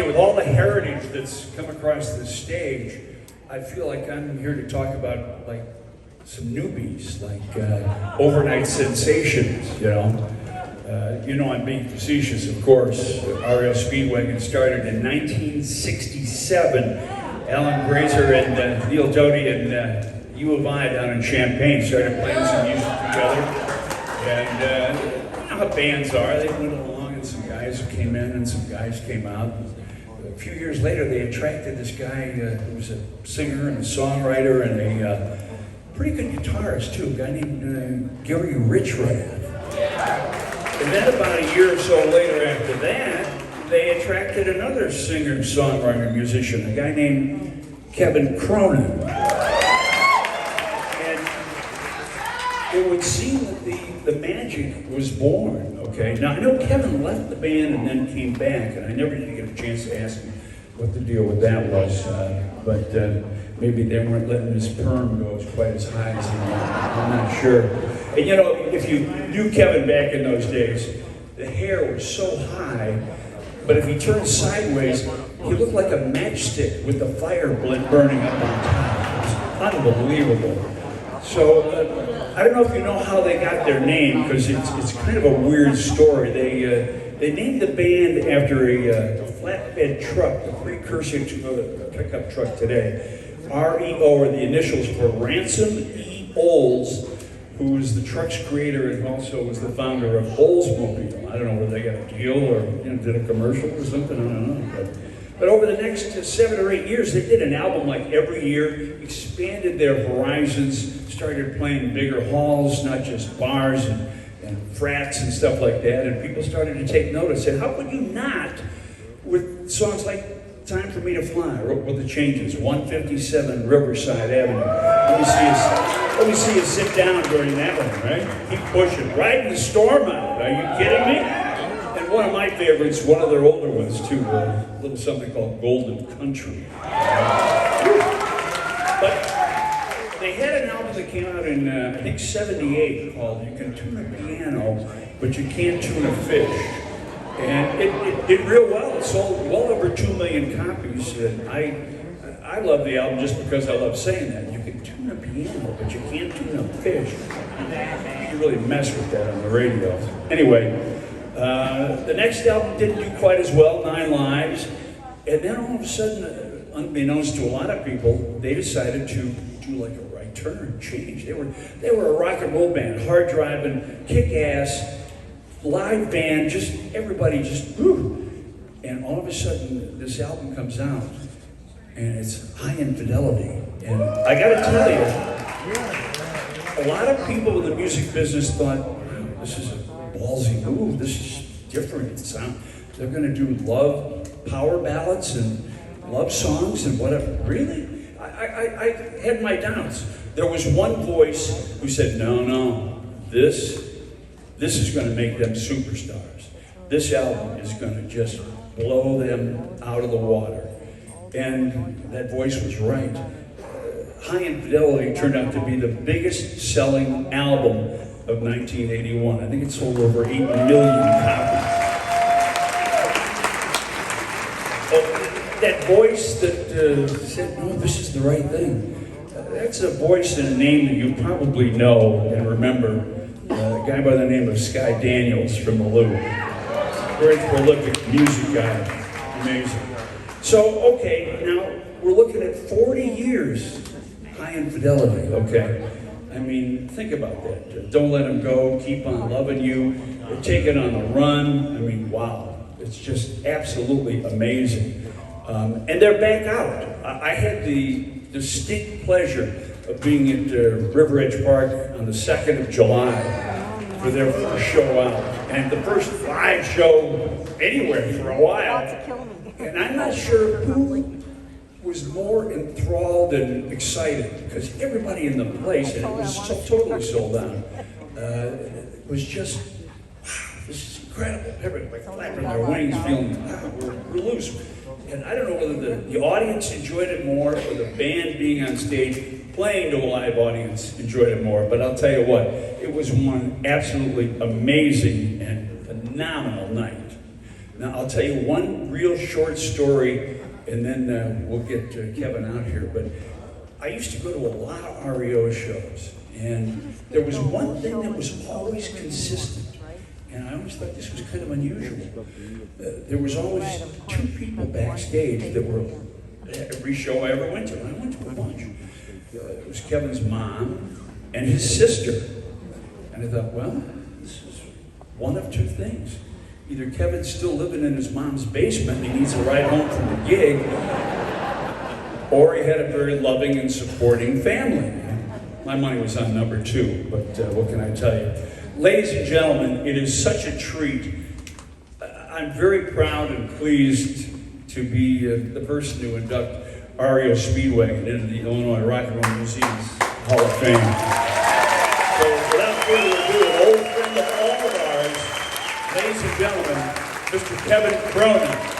with all the heritage that's come across this stage, I feel like I'm here to talk about like some newbies, like overnight sensations, you know. I'm being facetious, of course. REO Speedwagon started in 1967. Alan Grazer and Neil Doty and U of I down in Champaign started playing some music together. And you know how bands are, they went along and some guys came in and some guys came out. A few years later, they attracted this guy who was a singer and a songwriter and a pretty good guitarist too, a guy named Gary Richrath. And then about a year or so later after that, they attracted another singer, songwriter, musician, a guy named Kevin Cronin. And it would seem that the magic was born, okay? Now, I know Kevin left the band and then came back, and I never did get a chance to ask him what the deal with that was, but maybe they weren't letting his perm go quite as high as he wanted. I'm not sure. And you know, if you knew Kevin back in those days, the hair was so high, but if he turned sideways, he looked like a matchstick with the fire burning up on top. It was unbelievable. So, I don't know if you know how they got their name, because it's kind of a weird story. They named the band after a flatbed truck, the precursor to a pickup truck today. REO, or the initials for Ransom E. Olds, who was the truck's creator and also was the founder of Oldsmobile. I don't know whether they got a deal or did a commercial or something, I don't know. But over the next 7 or 8 years, they did an album like every year, expanded their horizons, started playing bigger halls, not just bars and frats and stuff like that, and people started to take notice. And how could you not, with songs like Time for Me to Fly, with the changes, 157 Riverside Avenue. Let me see you sit down during that one, right? Keep pushing, riding the storm out. Are you kidding me? And one of my favorites, one of their older ones too, a little something called Golden Country. But they had an album that came out in, I think, 78 called You Can Tune a Piano, but You Can't Tune a Fish. And it did real well. It sold well over 2 million copies. And I love the album just because I love saying that. You can tune a piano, but you can't tune a fish. You really mess with that on the radio. Anyway, the next album didn't do quite as well, 9 Lives. And then all of a sudden, unbeknownst to a lot of people, they decided to do like a right turn, change. They were a rock and roll band, hard driving, kick ass, live band, just everybody just woo. And all of a sudden this album comes out and it's High Infidelity. And I gotta tell you, a lot of people in the music business thought, wow, this is a ballsy move, this is different. They're gonna do love power ballads and love songs and whatever. Really? I had my doubts. There was one voice who said, no, this is going to make them superstars. This album is going to just blow them out of the water. And that voice was right. High Infidelity turned out to be the biggest selling album of 1981. I think it sold over 8 million copies. That voice that said, no, this is the right thing. That's a voice and a name that you probably know and remember. A guy by the name of Sky Daniels from the Loop. Very prolific music guy. Amazing. So, okay, now we're looking at 40 years. High Infidelity, okay. I mean, think about that. Don't Let Him Go, Keep On Loving You, Take It On the Run. I mean, wow. It's just absolutely amazing. And they're back out. I had the distinct pleasure of being at River Edge Park on the 2nd of July for their first show out. And the first live show anywhere for a while. And I'm not sure who was more enthralled and excited, because everybody in the place, and it was so totally sold out, was just, wow, this is incredible. Everybody flapping their wings, feeling, wow, we're loose. And I don't know whether the audience enjoyed it more or the band being on stage playing to a live audience enjoyed it more. But I'll tell you what, it was one absolutely amazing and phenomenal night. Now, I'll tell you one real short story, and then we'll get Kevin out here. But I used to go to a lot of REO shows, and there was one thing that was always consistent. And I always thought this was kind of unusual. There was always two people backstage that were at every show I ever went to. And I went to a bunch. It was Kevin's mom and his sister. And I thought, well, this is one of two things. Either Kevin's still living in his mom's basement and he needs a ride home from the gig, or he had a very loving and supporting family. My money was on number two, but what can I tell you? Ladies and gentlemen, it is such a treat. I'm very proud and pleased to be the person to induct REO Speedwagon into the Illinois Rock and Roll Museum's Hall of Fame. So without further ado, an old friend of all of ours, ladies and gentlemen, Mr. Kevin Cronin.